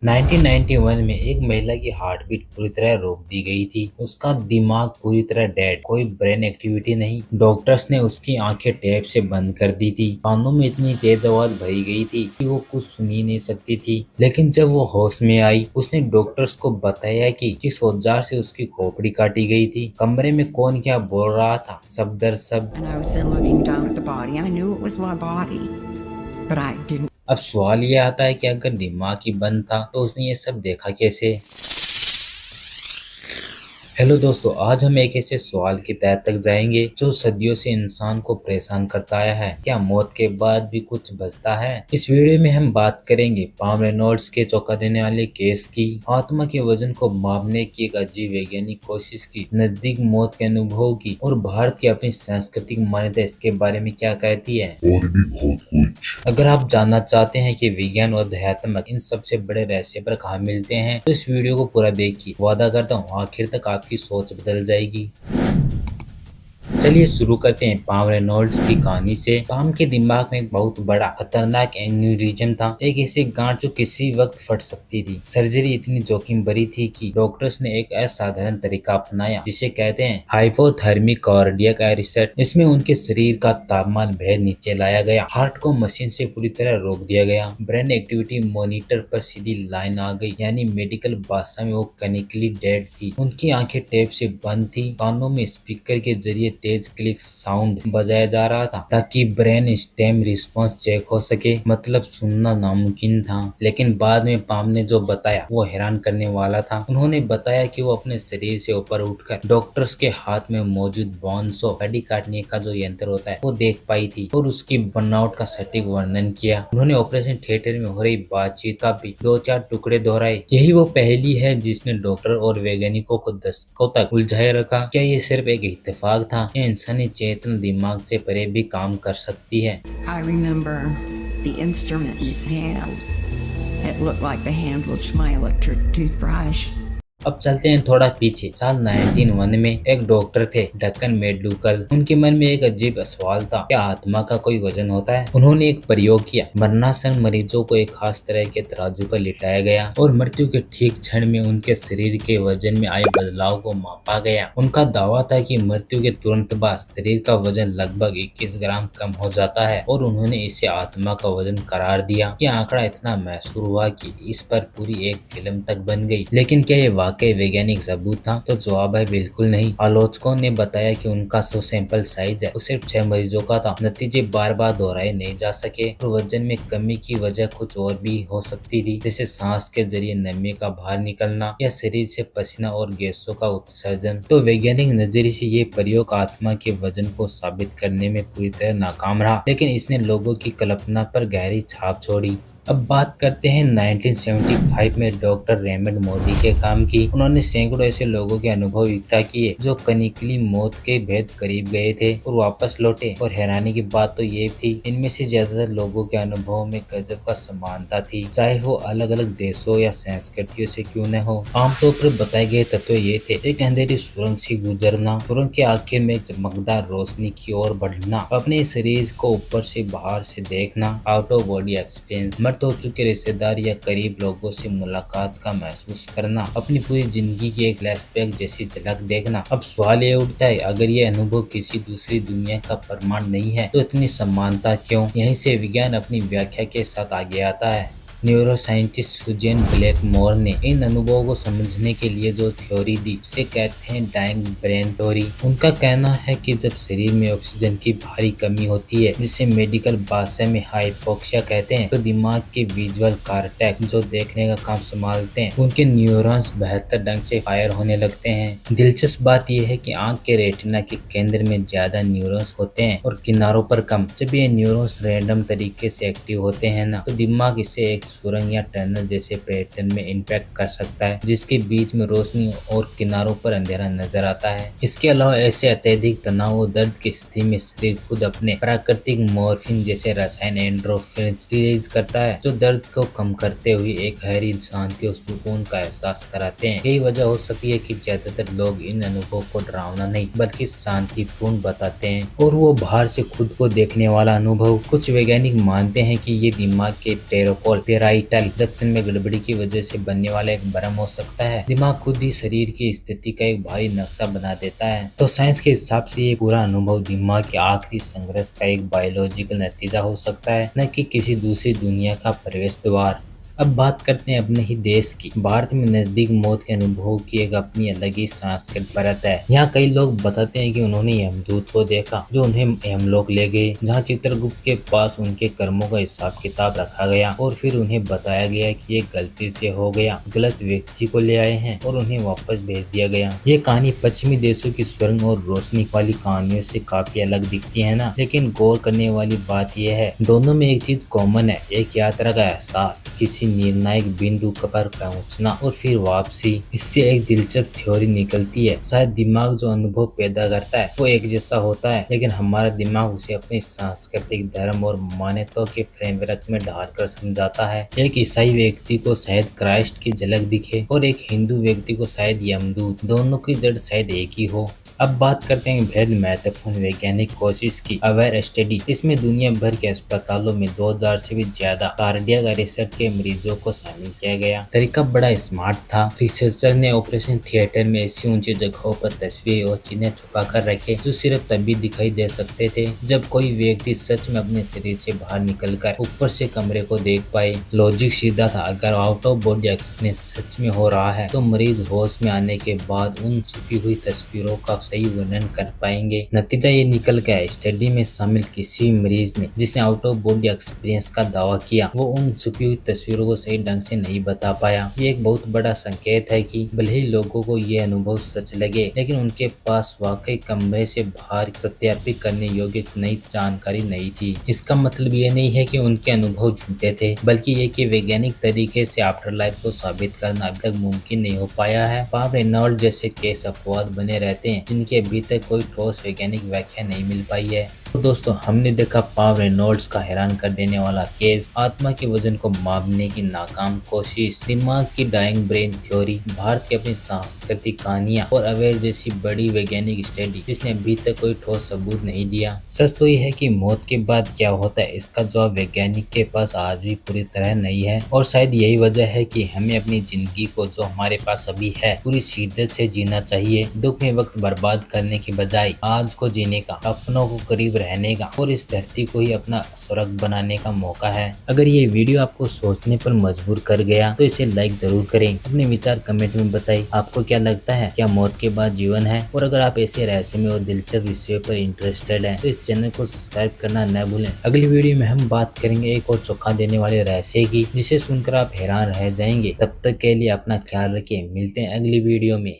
1991 में एक महिला की हार्ट बीट पूरी तरह रोक दी गई थी। उसका दिमाग पूरी तरह डेड, कोई ब्रेन एक्टिविटी नहीं। डॉक्टर्स ने उसकी आंखें टेप से बंद कर दी थी। कानों में इतनी तेज आवाज भरी गई थी कि वो कुछ सुन ही नहीं सकती थी। लेकिन जब वो होश में आई, उसने डॉक्टर्स को बताया कि किस औजार से उसकी खोपड़ी काटी गई थी। कमरे में कौन क्या बोल रहा था, सब दर सब। And I was then looking down at the body. I knew it was my body, but I didn't. अब सवाल ये आता है कि अगर दिमाग ही बंद था तो उसने ये सब देखा कैसे। हेलो दोस्तों, आज हम एक ऐसे सवाल की तह तक जाएंगे जो सदियों से इंसान को परेशान करता आया है। क्या मौत के बाद भी कुछ बचता है? इस वीडियो में हम बात करेंगे पाम रेनॉल्ड्स के चौंका देने वाले केस की, आत्मा के वजन को मापने की एक अजीब वैज्ञानिक कोशिश की, नजदीक मौत के अनुभव की, और भारत की अपनी सांस्कृतिक मान्यता इसके बारे में क्या कहती है, और भी बहुत कुछ। अगर आप जानना चाहते हैं कि विज्ञान और अध्यात्म इन सबसे बड़े रहस्य पर कहाँ मिलते हैं, तो इस वीडियो को पूरा देखिए। वादा करता हूँ आखिर तक आपकी सोच बदल जाएगी। चलिए शुरू करते हैं पाम रेनॉल्ड्स की कहानी से। पाम के दिमाग में एक बहुत बड़ा खतरनाक एन्यूरिज्म था, एक ऐसी गांठ जो किसी वक्त फट सकती थी। सर्जरी इतनी जोखिम भरी थी कि डॉक्टर्स ने एक असाधारण तरीका अपनाया जिसे कहते हैं हाइपोथर्मिक कार्डियक अरेस्ट। इसमें उनके शरीर का तापमान बेहद नीचे लाया गया, हार्ट को मशीन से पूरी तरह रोक दिया गया, ब्रेन एक्टिविटी मॉनिटर पर सीधी लाइन आ गई, यानी मेडिकल भाषा में वो क्लिनिकली डेड थी। उनकी आंखें टेप से बंद थी, कानों में स्पीकर के जरिए तेज क्लिक साउंड बजाया जा रहा था ताकि ब्रेन स्टेम रिस्पांस चेक हो सके, मतलब सुनना नामुमकिन था। लेकिन बाद में पाम ने जो बताया वो हैरान करने वाला था। उन्होंने बताया कि वो अपने शरीर से ऊपर उठकर डॉक्टर्स के हाथ में मौजूद बॉन्सो, हड्डी काटने का जो यंत्र होता है, वो देख पाई थी और उसकी बर्नआउट का सटीक वर्णन किया। उन्होंने ऑपरेशन थिएटर में हो रही बातचीत का भी दो चार टुकड़े दोहराए। यही वो पहेली है जिसने डॉक्टर और वैज्ञानिकों को दशकों तक उलझाए रखा। क्या ये सिर्फ एक इत्तेफाक था या इंसानी चेतना दिमाग से परे भी काम कर सकती है? I remember the instrument in his hand. It looked like the handle of my electric toothbrush. अब चलते हैं थोड़ा पीछे। साल 1901 में एक डॉक्टर थे डक्कन मेडुकल। उनके मन में एक अजीब सवाल था, क्या आत्मा का कोई वजन होता है? उन्होंने एक प्रयोग किया। मरणासन मरीजों को एक खास तरह के तराजू पर लिटाया गया और मृत्यु के ठीक क्षण में उनके शरीर के वजन में आए बदलाव को मापा गया। उनका दावा था कि मृत्यु के तुरंत बाद शरीर का वजन लगभग 21 ग्राम कम हो जाता है और उन्होंने इसे आत्मा का वजन करार दिया। यह आंकड़ा इतना मशहूर हुआ कि इस पर पूरी एक फिल्म तक बन गई। लेकिन क्या ये वाकई वैज्ञानिक सबूत था? तो जवाब है बिल्कुल नहीं। आलोचकों ने बताया कि उनका जो सैंपल साइज है वो सिर्फ 6 मरीजों का था। नतीजे बार बार दोहराए नहीं जा सके और वजन में कमी की वजह कुछ और भी हो सकती थी, जैसे सांस के जरिए नमी का बाहर निकलना या शरीर से पसीना और गैसों का उत्सर्जन। तो वैज्ञानिक नजरिए से ये प्रयोग आत्मा के वजन को साबित करने में पूरी तरह नाकाम रहा, लेकिन इसने लोगों की कल्पना पर गहरी छाप छोड़ी। अब बात करते हैं 1975 में डॉक्टर रेमंड मोदी के काम की। उन्होंने सैकड़ों ऐसे लोगों के अनुभव इकट्ठा किए जो क्लिनिकली मौत के बेहद करीब गए थे और वापस लौटे। और हैरानी की बात तो ये थी, इनमें से ज्यादातर लोगों के अनुभवों में गजब का समानता थी, चाहे वो अलग अलग देशों या संस्कृतियों से क्यों न हो। आमतौर पर बताए गए तत्व ये थे, एक अंधेरी सुरंग से गुजरना, सुरंग के आखिर में चमकदार रोशनी की ओर बढ़ना, अपने शरीर को ऊपर से बाहर से देखना, आउट ऑफ बॉडी एक्सपीरियंस, मृत हो चुके रिश्तेदार या करीब लोगों से मुलाकात का महसूस करना, अपनी पूरी जिंदगी की एक फ्लैशबैक जैसी झलक देखना। अब सवाल ये उठता है, अगर ये अनुभव किसी दूसरी दुनिया का प्रमाण नहीं है तो इतनी समानता क्यों? यहीं से विज्ञान अपनी व्याख्या के साथ आगे आता है। न्यूरो साइंटिस्ट सुजैन ब्लैकमोर ने इन अनुभवों को समझने के लिए जो थ्योरी दी उसे कहते हैं डाइंग ब्रेन थ्योरी। उनका कहना है कि जब शरीर में ऑक्सीजन की भारी कमी होती है, जिसे मेडिकल भाषा में हाइपोक्सिया कहते हैं, तो दिमाग के विजुअल कॉर्टेक्स जो देखने का काम संभालते हैं, उनके न्यूरॉन्स बेहतर ढंग से फायर होने लगते हैं। दिलचस्प बात यह है कि आंख के रेटिना के केंद्र में ज्यादा न्यूरॉन्स होते हैं और किनारों पर कम। जब ये न्यूरॉन्स रैंडम तरीके से एक्टिव होते हैं ना, तो दिमाग इसे एक सुरंग या टनल जैसे पैटर्न में इम्पैक्ट कर सकता है, जिसके बीच में रोशनी और किनारों पर अंधेरा नजर आता है। इसके अलावा ऐसे अत्यधिक तनाव और दर्द की स्थिति में शरीर खुद अपने प्राकृतिक मॉर्फिन जैसे रसायन एंडोर्फिन्स रिलीज करता है, जो दर्द को कम करते हुए एक गहरी शांति और सुकून का एहसास कराते हैं। यही वजह हो सकती है कि ज्यादातर लोग इन अनुभव को डरावना नहीं बल्कि शांतिपूर्ण बताते हैं और वो बाहर से खुद को देखने वाला अनुभव। कुछ वैज्ञानिक मानते हैं कि ये दिमाग के टेरोपोल पेराइटल जंक्शन में गड़बड़ी की वजह से बनने वाला एक भ्रम हो सकता है। दिमाग खुद ही शरीर की स्थिति का एक भारी नक्शा बना देता है। तो साइंस के हिसाब से ये पूरा अनुभव दिमाग के आखिरी संघर्ष का एक बायोलॉजिकल नतीजा हो सकता है, न कि किसी दूसरी दुनिया का प्रवेश द्वार। अब बात करते हैं अपने ही देश की। भारत में नजदीक मौत के अनुभव की एक अपनी अलग ही सांस्कृतिक परत है। यहाँ कई लोग बताते हैं कि उन्होंने यमदूत को देखा जो उन्हें यमलोक ले गए, जहाँ चित्रगुप्त के पास उनके कर्मों का हिसाब किताब रखा गया और फिर उन्हें बताया गया कि ये गलती से हो गया, गलत व्यक्ति को ले आए हैं और उन्हें वापस भेज दिया गया। ये कहानी पश्चिमी देशों की स्वर्ग और रोशनी वाली कहानियों से काफी अलग दिखती है ना, लेकिन गौर करने वाली बात यह है दोनों में एक चीज कॉमन है, एक यात्रा का एहसास, किसी निर्णायक बिंदु पर पहुंचना और फिर वापसी। इससे एक दिलचस्प थ्योरी निकलती है, शायद दिमाग जो अनुभव पैदा करता है वो एक जैसा होता है, लेकिन हमारा दिमाग उसे अपने सांस्कृतिक, धर्म और मान्यताओं के फ्रेमवर्क में ढालकर समझाता है। एक ईसाई व्यक्ति को शायद क्राइस्ट की झलक दिखे और एक हिंदू व्यक्ति को शायद यमदूत, दोनों की जड़ शायद एक ही हो। अब बात करते हैं बेहद महत्वपूर्ण वैज्ञानिक कोशिश की, अवेयर स्टडी। इसमें दुनिया भर के अस्पतालों में 2000 से भी ज्यादा कार्डियक अरेस्ट के मरीजों को शामिल किया गया। तरीका बड़ा स्मार्ट था। रिसर्चर ने ऑपरेशन थिएटर में ऐसी ऊंची जगहों पर तस्वीरें और चिन्ह छुपा कर रखे जो सिर्फ तभी दिखाई दे सकते थे जब कोई व्यक्ति सच में अपने शरीर से बाहर निकलकर ऊपर से कमरे को देख पाए। लॉजिक सीधा था, अगर आउट ऑफ बॉडी एक्सपीरियंस सच में हो रहा है तो मरीज होश में आने के बाद उन छुपी हुई तस्वीरों का सही वर्णन कर पाएंगे। नतीजा ये निकल गया, स्टडी में शामिल किसी भी मरीज ने जिसने आउट ऑफ बॉडी एक्सपीरियंस का दावा किया वो उन छुपी हुई तस्वीरों को सही ढंग से नहीं बता पाया। ये एक बहुत बड़ा संकेत है कि भले ही लोगों को ये अनुभव सच लगे, लेकिन उनके पास वाकई कमरे से बाहर सत्यापित करने योग्य नई जानकारी नहीं थी। इसका मतलब ये नहीं है कि उनके अनुभव झूठे थे, बल्कि ये कि वैज्ञानिक तरीके से आफ्टर लाइफ को साबित करना अभी तक मुमकिन नहीं हो पाया है। पाप रेनॉल्ड जैसे केस अपवाद बने रहते हैं जिनकी अभी तक कोई ठोस वैज्ञानिक व्याख्या नहीं मिल पाई है। तो दोस्तों, हमने देखा पाव रेनॉल्ड्स का हैरान कर देने वाला केस, आत्मा के वजन को मापने की नाकाम कोशिश, दिमाग की डाइंग ब्रेन थ्योरी, भारत की अपनी सांस्कृतिक कहानियां और अवेयर जैसी बड़ी वैज्ञानिक स्टडी जिसने अभी तक कोई ठोस सबूत नहीं दिया। सच तो यह है कि मौत के बाद क्या होता है, इसका जवाब वैज्ञानिक के पास आज भी पूरी तरह नहीं है और शायद यही वजह है कि हमें अपनी जिंदगी को जो हमारे पास अभी है पूरी शिद्दत से जीना चाहिए। दुख में वक्त बर्बाद करने के बजाय आज को जीने का, अपनों को करीब रहने का और इस धरती को ही अपना स्वर्ग बनाने का मौका है। अगर ये वीडियो आपको सोचने पर मजबूर कर गया तो इसे लाइक जरूर करें। अपने विचार कमेंट में बताएं, आपको क्या लगता है, क्या मौत के बाद जीवन है? और अगर आप ऐसे रहस्यमय और दिलचस्प विषयों पर इंटरेस्टेड हैं तो इस चैनल को सब्सक्राइब करना न भूलें। अगली वीडियो में हम बात करेंगे एक और चौंका देने वाले रहस्य की, जिसे सुनकर आप हैरान रह जाएंगे। तब तक के लिए अपना ख्याल रखिए, मिलते हैं अगली वीडियो में।